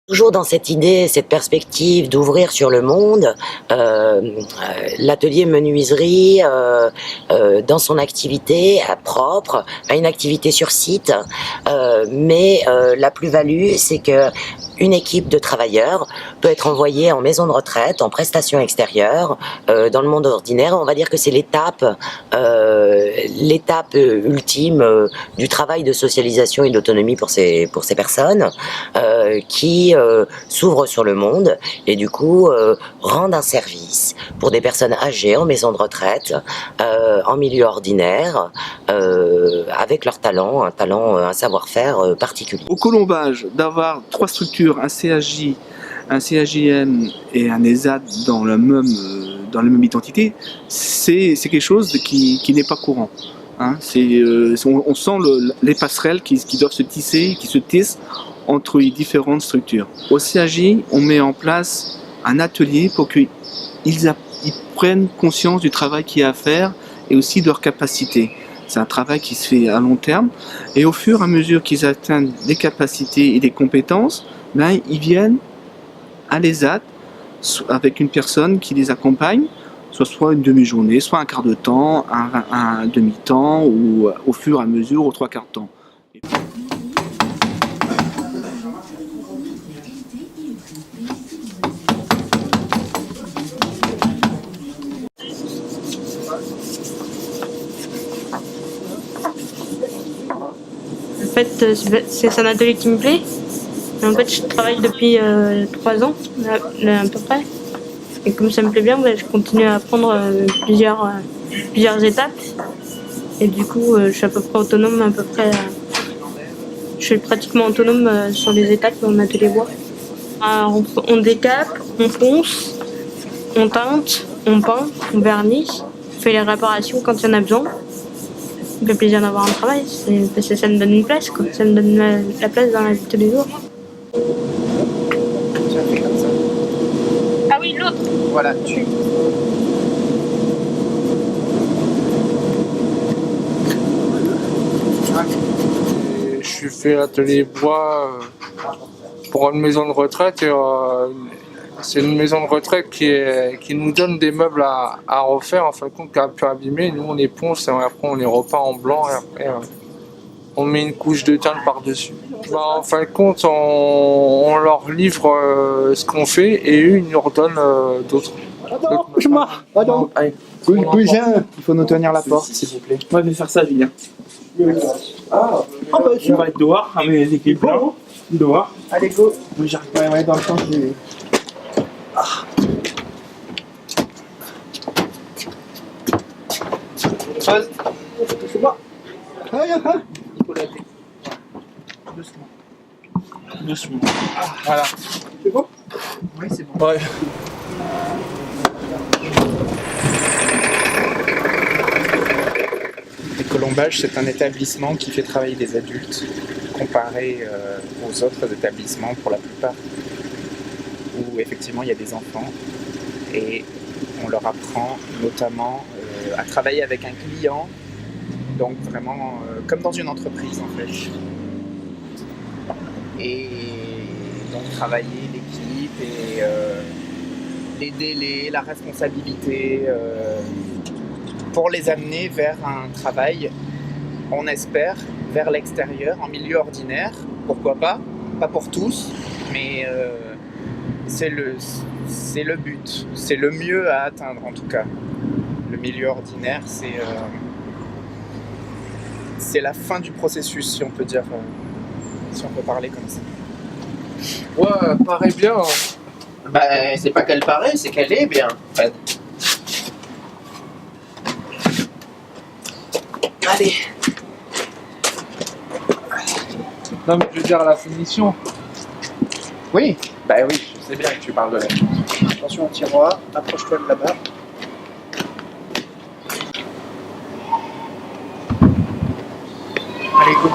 Toujours dans cette idée, cette perspective d'ouvrir sur le monde, l'atelier menuiserie, dans son activité propre, a une activité sur site, mais la plus-value, c'est que une équipe de travailleurs peut être envoyée en maison de retraite, en prestation extérieure, dans le monde ordinaire. On va dire que c'est l'étape ultime du travail de socialisation et d'autonomie pour ces personnes qui s'ouvrent sur le monde et du coup rendent un service pour des personnes âgées en maison de retraite, en milieu ordinaire, avec leur talent, un savoir-faire particulier. Au colombage, d'avoir 3 structures, un CAJ, un CAJM et un ESAT dans la même identité, c'est quelque chose qui n'est pas courant. Hein. On sent les passerelles qui doivent se tisser, qui se tissent entre les différentes structures. Au CAJ, on met en place un atelier pour qu'ils prennent conscience du travail qu'il y a à faire et aussi de leurs capacités. C'est un travail qui se fait à long terme et au fur et à mesure qu'ils atteignent des capacités et des compétences, ben, ils viennent à l'ESAT avec une personne qui les accompagne, soit une demi-journée, soit un quart de temps, un demi-temps ou au fur et à mesure aux 3/4 de temps. En fait, c'est un atelier qui me plaît. En fait, je travaille depuis 3 ans, à peu près. Et comme ça me plaît bien, je continue à apprendre plusieurs étapes. Et du coup, je suis à peu près autonome, je suis pratiquement autonome sur les étapes dans mon atelier bois. Alors, on décape, on ponce, on teinte, on peint, on vernit, on fait les réparations quand il y en a besoin. Ça me fait plaisir d'avoir un travail, parce que ça me donne une place, quoi. Ça me donne la place dans la vie de tous les jours. Tu as fait comme ça. Ah oui, l'autre. Voilà, Je suis fait atelier bois pour une maison de retraite et c'est une maison de retraite qui nous donne des meubles à refaire en fin de compte, qui a un peu abîmé. Nous on les ponce et après on les repeint en blanc et après on met une couche de teinte par-dessus. En fin de compte on leur livre ce qu'on fait et eux ils nous redonnent d'autres. Il faut nous tenir la porte, s'il vous plaît. Moi je vais faire ça, Julien. On va être dehors, mes équipes là. Dehors. Allez, go. J'arrive pas à aller dans le temps. Pause. C'est moi. Doucement. Voilà. C'est bon? Oui, c'est bon. Ouais. Le colombage, c'est un établissement qui fait travailler des adultes comparé aux autres établissements pour la plupart où effectivement il y a des enfants et on leur apprend notamment à travailler avec un client, donc vraiment comme dans une entreprise en fait. Et donc travailler l'équipe et les délais, la responsabilité pour les amener vers un travail, on espère, vers l'extérieur, en milieu ordinaire, pourquoi pas pour tous, mais c'est le but, c'est le mieux à atteindre en tout cas. Le milieu ordinaire, c'est la fin du processus, si on peut dire, si on peut parler comme ça. Ouais, elle paraît bien. Bah, c'est pas qu'elle paraît, c'est qu'elle est bien. En fait. Allez. Non mais je veux dire la finition. Oui, bah oui, je sais bien que tu parles de la finition. Attention au tiroir, approche-toi de là-bas. Allez, go.